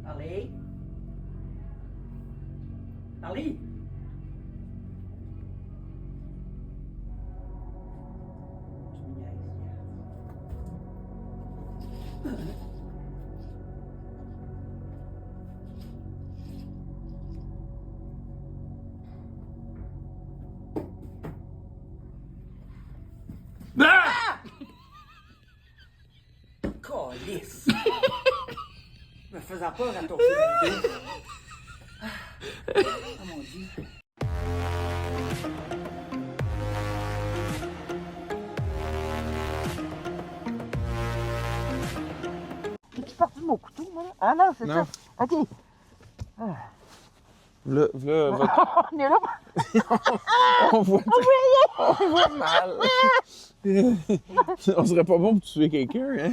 Allez. Allez. Tu me niaises. Ah! Calice! Me faisant peur à ton vidéo. Oh mon Dieu. Es-tu parti de mon couteau, moi? Là? Ah non, c'est Non. ça. OK. Là, On est là. on voit, on voit mal. On serait pas bon pour tuer quelqu'un, hein?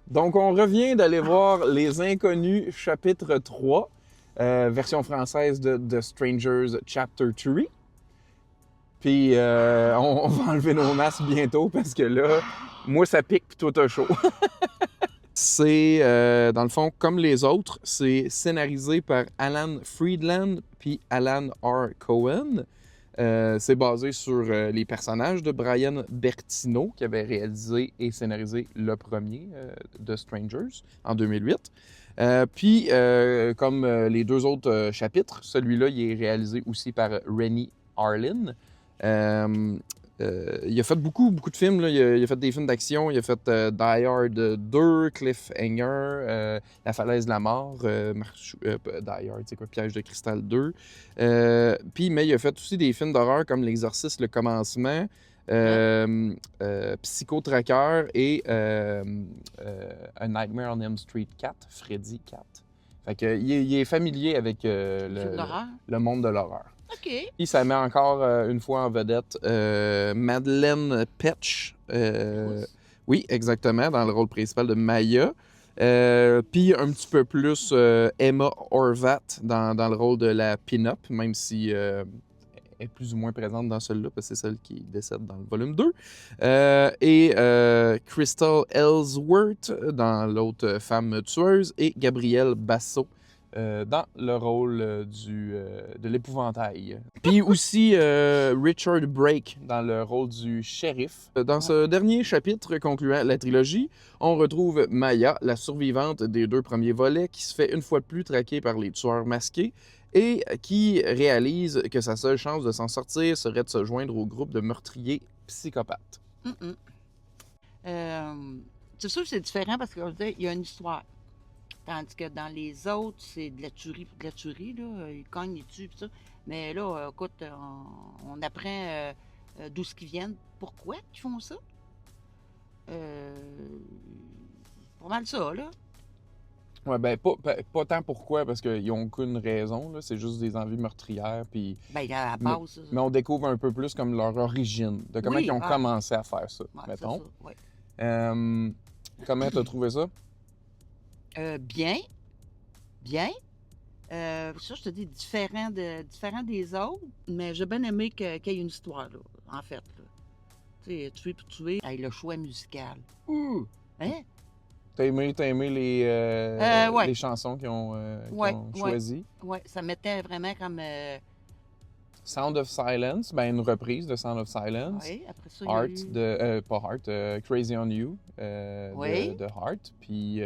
Donc, on revient d'aller voir Les Inconnus, chapitre 3, version française de The Strangers, chapter 3. Puis, on va enlever nos masques bientôt parce que là, moi, ça pique puis toi, t'as chaud. C'est, dans le fond, comme les autres, c'est scénarisé par Alan Friedland puis Alan R. Cohen. C'est basé sur les personnages de Brian Bertino, qui avait réalisé et scénarisé le premier de Strangers en 2008. Puis, comme les deux autres chapitres, celui-là, il est réalisé aussi par Rennie Harlin. Il a fait beaucoup de films. Là. Il a fait des films d'action. Il a fait Die Hard 2, Cliffhanger, La falaise de la mort, Die Hard, c'est quoi, Piège de cristal 2. Puis, mais il a fait aussi des films d'horreur comme L'Exorciste, Le Commencement, Psycho Tracker et A Nightmare on Elm Street 4, Freddy 4. Fait que, il est familier avec le monde de l'horreur. OK. Puis ça met encore une fois en vedette Madeleine Petsch. Oui, exactement, dans le rôle principal de Maya. Puis un petit peu plus Emma Horvat dans le rôle de la pin-up, même si elle est plus ou moins présente dans celle-là, parce que c'est celle qui décède dans le volume 2. Et Crystal Ellsworth dans l'autre femme tueuse. Et Gabrielle Basso dans le rôle de l'épouvantail. Puis aussi Richard Brake dans le rôle du shérif. Dans ce dernier chapitre concluant la trilogie, on retrouve Maya, la survivante des 2 premiers volets, qui se fait une fois de plus traquer par les tueurs masqués et qui réalise que sa seule chance de s'en sortir serait de se joindre au groupe de meurtriers psychopathes. C'est sûr que c'est différent parce qu'il y a une histoire. Tandis que dans les autres, c'est de la tuerie pour de la tuerie, là. Ils cognent, ils tuent, pis ça. Mais là, écoute, on apprend d'où ce qu'ils viennent. Pourquoi ils font ça? Pas mal ça, là. Ouais, ben, pas tant pourquoi, parce qu'ils n'ont aucune raison, là. C'est juste des envies meurtrières, puis... Ben, à la base, ça. Mais on découvre un peu plus comme leur origine, de comment ils ont commencé à faire ça, mettons. Ça, ouais. Comment t'as trouvé ça? Bien. Bien. Ça, je te dis, différent des autres, mais j'ai bien aimé qu'il y ait une histoire, là, en fait. Tu sais, tuer pour tuer. Hey, le choix musical. Ouh! Hein? T'as aimé ouais. les chansons qu'ils ont choisies? Ouais, ça mettait vraiment comme... Sound of Silence, ben une reprise de Sound of Silence. Oui, après ça, Heart il y a eu... de... pas Heart, Crazy on You Oui. de Heart. Puis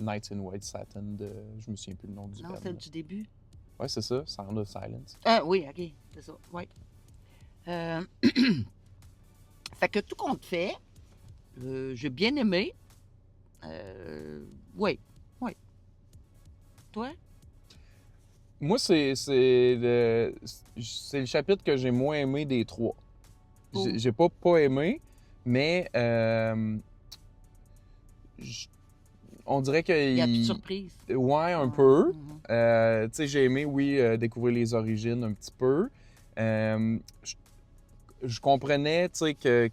Nights in White Satin de... Je me souviens plus le nom du Non, band. celle du début. Ouais, c'est ça, Sound of Silence. Oui, OK, c'est ça, oui. Fait que tout compte fait, j'ai bien aimé. Oui. Toi? Moi, c'est le chapitre que j'ai moins aimé des 3. Oh. J'ai pas aimé, mais on dirait qu'il Il y a plus de surprise. Ouais, un peu. Mm-hmm. Tu sais, j'ai aimé, oui, découvrir les origines un petit peu. Je comprenais, tu sais, que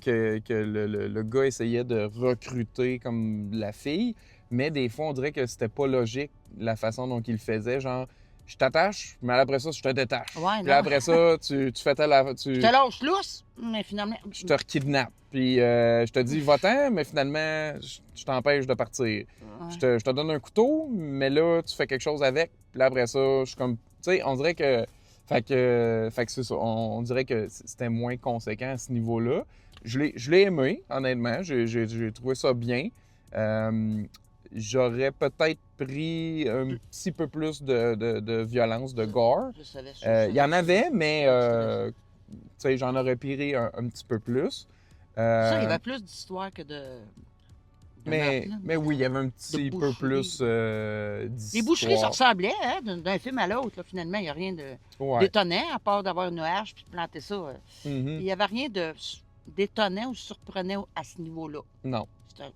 le gars essayait de recruter comme la fille, mais des fois, on dirait que c'était pas logique la façon dont il le faisait. Genre, je t'attache, mais après ça, je te détache. Ouais, Puis non. après ça, tu fais Je te lâche lousse, mais finalement... je te rekidnappe. Puis je te dis, va-t'en, mais finalement, je t'empêche de partir. Ouais. Je te donne un couteau, mais là, tu fais quelque chose avec. Puis là, après ça, je suis comme... Tu sais, on dirait que... Fait que c'est ça. On dirait que c'était moins conséquent à ce niveau-là. Je l'ai aimé, honnêtement. J'ai trouvé ça bien. J'aurais peut-être pris un petit peu plus de violence, de gore. Je savais. Il y en avait, mais tu sais, j'en aurais pris un petit peu plus. Ça, il y avait plus d'histoire que de meurtre, là. Mais oui, il y avait un petit peu boucherie. plus d'histoire. Les boucheries, ça ressemblait, hein, d'un film à l'autre. Là. Finalement, il n'y a rien Ouais. d'étonnant, à part d'avoir une hache puis de planter ça. Mhm. Il n'y avait rien d'étonnant ou surprenant à ce niveau-là. Non. C'était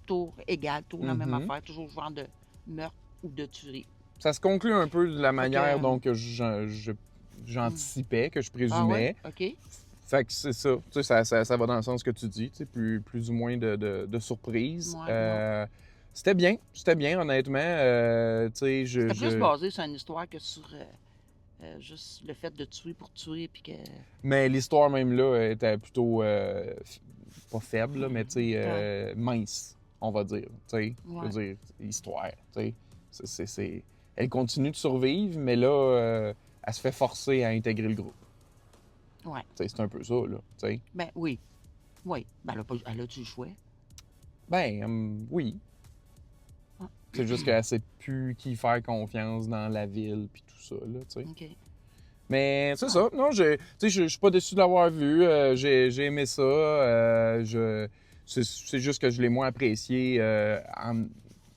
toujours égal, toujours la même Mhm. affaire, toujours genre de meurtre ou de tuerie. Ça se conclut un peu de la manière que- dont que j'anticipais, que je présumais. Ah ouais? OK. Fait que c'est ça. Tu sais, ça va dans le sens que tu dis, tu sais, plus ou moins de surprise. Ouais, c'était bien, honnêtement. Tu sais, C'était plus basé sur une histoire que sur juste le fait de tuer pour tuer. Puis que... Mais l'histoire même là était plutôt pas faible, là, mais tu sais, mince, on va dire. Tu sais, je veux dire, histoire. Tu sais, elle continue de survivre, mais là, elle se fait forcer à intégrer le groupe. Ouais. Tu sais, c'est un peu ça, là. Tu sais. Ben oui. Oui. Ben, elle a-tu le choix? Ben, oui. Ah. C'est juste qu'elle sait plus qui faire confiance dans la ville puis tout ça, là, tu sais. OK. Mais c'est ça. Non, tu sais, je suis pas déçu de l'avoir vu. J'ai aimé ça. C'est juste que je l'ai moins apprécié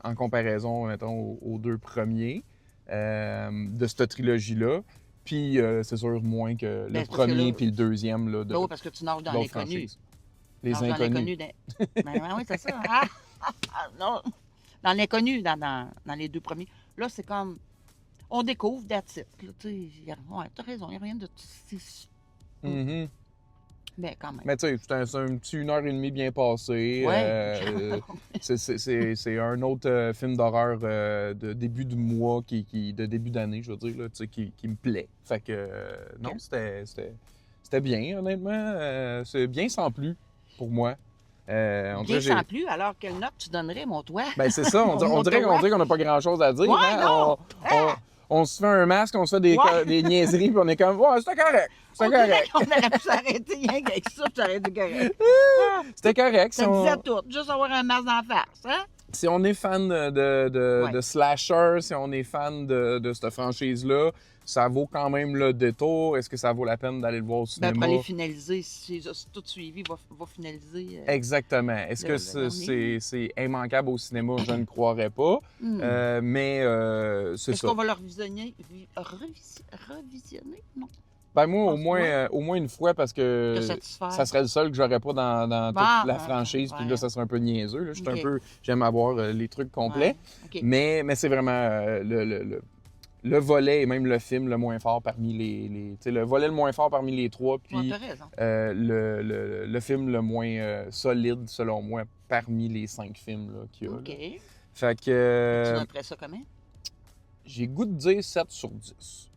en comparaison, mettons, aux deux premiers de cette trilogie-là. Puis c'est sûr moins que le Ben, c'est parce que premier là- puis le deuxième là, de Là, parce que tu nages dans d'autres l'inconnu. franchises. Les Nages dans inconnus. l'inconnu. Ben oui, c'est ça. Ah! Non. Dans l'inconnu, dans les deux premiers. Là, c'est comme... On découvre, that's it. Là, ouais, t'as raison, il n'y a rien de... Mhm. Ben, quand même. Mais tu sais, c'est un petit 1h30 bien passé. Ouais. C'est un autre film d'horreur de début de mois, de début d'année, je veux dire, là, tu sais, qui me plaît. Fait que, non, c'était bien, honnêtement. C'est bien sans plus, pour moi. On Bien dirait, sans plus, alors quelle note tu donnerais, mon toit? Ben, c'est ça, on dirait qu'on n'a pas grand-chose à dire. Ouais, hein. non! On se fait un masque, on se fait Ouais. des niaiseries, puis on est comme, ouais, c'était correct. On C'était dirait correct. qu'on aurait pu s'arrêter rien qu'avec ça, puis ça aurait été correct. C'était correct. Ça disait tout, juste avoir un masque en face, hein? Si on est fan de Ouais. slasher, si on est fan de cette franchise-là, ça vaut quand même le détour. Est-ce que ça vaut la peine d'aller le voir au Ben, cinéma? pour aller finaliser, si j'ai tout suivi, va finaliser. Exactement. Est-ce que c'est immanquable au cinéma? Je ne croirais pas. Mais c'est Est-ce ça. qu'on va le revisionner? Revisionner? Non. Ben moi, pense au moins une fois, parce que Te satisfaire. ça serait le seul que j'aurais pas dans Ah, toute la ah, franchise. Puis ouais. là, ça serait un peu niaiseux. Là. Ok. J'aime avoir les trucs complets. Ouais. OK. Mais c'est vraiment le volet et même le film le moins fort parmi tu sais, le volet le moins fort parmi les trois, Ouais, puis t'as raison. le film le moins solide, selon moi, parmi les 5 films là, qu'il y a. OK. Là. Fait que Tu donnerais ça comment? j'ai goût de dire 7 sur 10.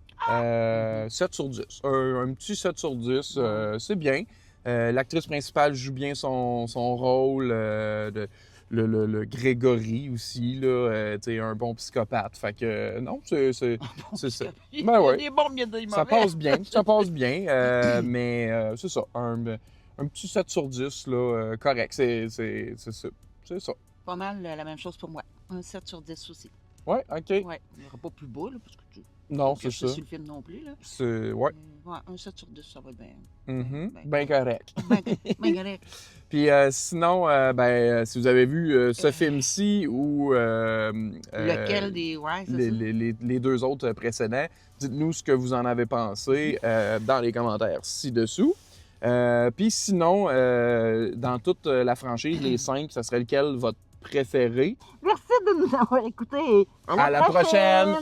7 sur 10. Un petit 7 sur 10, c'est bien. L'actrice principale joue bien son rôle. Le Grégory aussi, là, tu sais, un bon psychopathe. Fait que, non, c'est ça. Il Ben y a ouais. des bons, il y a des mauvais. Ça passe bien. Mais c'est ça, un petit 7 sur 10, là, correct. C'est ça. C'est ça. Pas mal la même chose pour moi. Un 7 sur 10 aussi. Ouais, OK. Ouais. Il n'y aura pas plus bas, là, parce que tu Non, que c'est je ça. suis sur le film non plus, là. Ouais. Ouais, un 7 sur 10, ça va bien. Ben correct. Ben correct. Puis sinon, si vous avez vu ce film-ci ou Lequel des... Ouais, c'est ça. les deux autres précédents, dites-nous ce que vous en avez pensé dans les commentaires ci-dessous. Puis sinon, dans toute la franchise, les 5, ça serait lequel votre préféré? Merci de nous avoir écoutés. À la prochaine!